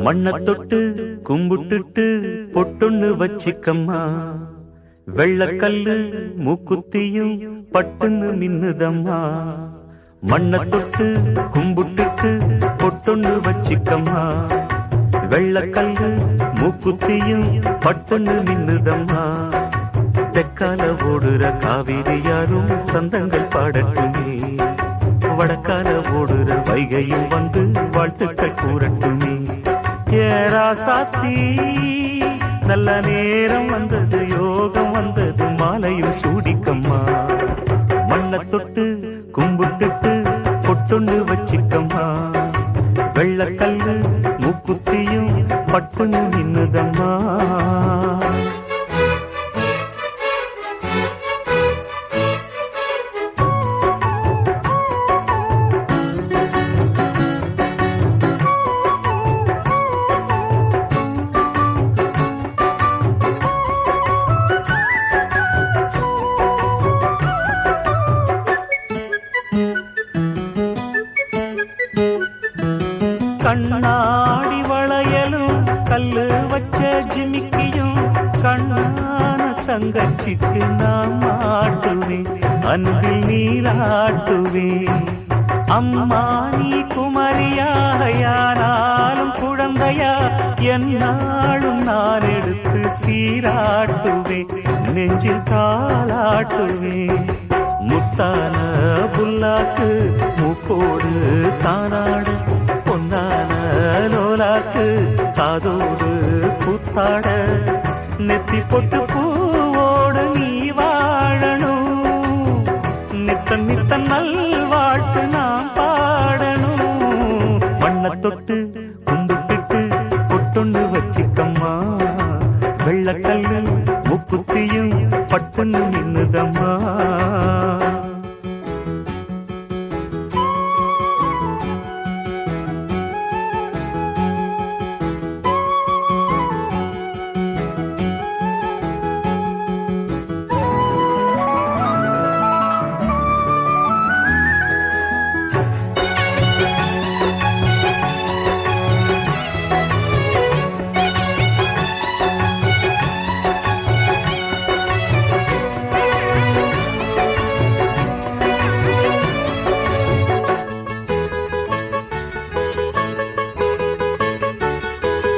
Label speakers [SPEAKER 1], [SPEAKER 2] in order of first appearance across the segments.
[SPEAKER 1] மண்ண தொட்டு கும்பிட்டுட்டு பொட்டொன்னு வச்சிக்கம்மா. வெள்ளக்கல்லு மூக்குத்தியும் பட்டுன்னு மின்னுதம்மா. மண்ண தொட்டு கும்பிட்டுட்டு பொட்டொன்னு வச்சிக்கம்மா. வெள்ளக்கல்லு மூக்குத்தியும் பட்டுன்னு மின்னுதம்மா. தெற்கால ஓடுற காவிரி யாரும் சந்தங்கள் பாடட்டுமே. வடக்கால ஓடுற வைகையும் வந்து வாழ்த்துக்கள் கூறட்டுமே. ஏராசாத்தி நல்ல நேரம் வந்தது, யோகம் வந்தது, மாலையும் சூடிக்கம்மா. மண்ண தொட்டு கும்பிட்டுட்டு பொட்டொன்னு வச்சிக்கம்மா. வெள்ளக்கல்லு மூக்குத்தியும் பட்டுன்னு நின்னுதம்மா. கண்ணாடி வளையலும் கல்லு வச்ச ஜிமிக்கியும் கண்ணான தங்கச்சிக்கு நான் மாட்டுவேன், அன்பில் நீராட்டுவேன். அம்மா நீ குமரியாயானாலும் குழந்தையா என்னாலும் நான் எடுத்து சீராட்டுவேன், நெஞ்சில் தாளாட்டுவேன். முத்தான புல்லாக்கு மூக்கோடு தானாடு, பொன்னான லோலாக்கு காதோடு கூத்தாட. நெத்தி பொட்டு பூவோடு நீ வாழணும், நித்தன் நித்தன் நல்வாழ்த்து நான் பாடணும். மண்ண தொட்டு கும்பிட்டுட்டு பொட்டொன்னு வச்சிக்கம்மா. வெள்ளக்கல்லு மூக்குத்தியும் பட்டுன்னு நின்னுதம்மா.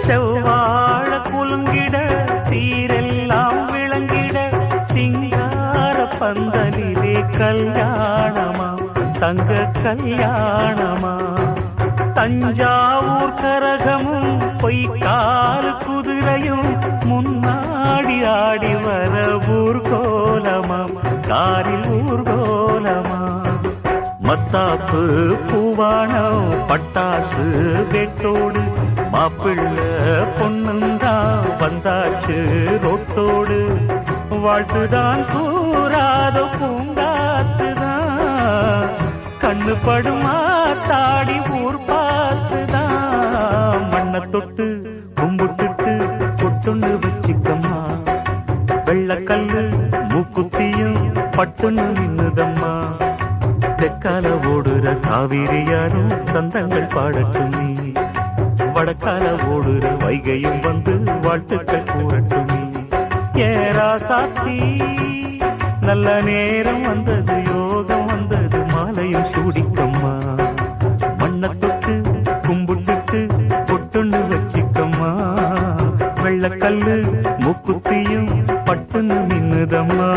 [SPEAKER 1] செவ்வாழ குலுங்கிட சீரெல்லாம் விளங்கிட சிங்கார பந்தலிலே கல்யாணமா, தங்க கல்யாணமா. தஞ்சாவூர் கரகமும் பொய்க்கால் குதிரையும் முன்னாடி ஆடி வர ஊர்கோலமா, காரில் ஊர்கோலமா. மத்தாப்பு பூவானம் பட்டாசு வெட்டோடு மாப்பிள்ள பொண்ணுந்தான் வந்தாச்சு ரோட்டோடு. வாழ்த்துதான் கூறாத பூங்காத்துதான், கண்ணு படுமா தாடி ஊர் பார்த்துதான். மண்ண தொட்டு கும்பிட்டுட்டு பொட்டொன்னு வச்சிக்கம்மா. வெள்ளக்கல்லு மூக்குத்தியும் பட்டுன்னு நின்னுதம்மா. தெற்கால ஓடுற காவிரி யாரும் சந்தங்கள் பாடட்டுமே. வடக்கால ஓடுற வைகையும் வந்து வாழ்த்துக்கள் கூறட்டுமே. ஏராசாத்தி நல்ல நேரம் வந்தது, யோகம் வந்தது, மாலையும் சூடிக்கம்மா. மண்ண தொட்டு கும்பிட்டுட்டு பொட்டொன்னு வச்சிக்கம்மா. வெள்ளக்கல்லு மூக்குத்தியும் பட்டுன்னு நின்னுதம்மா.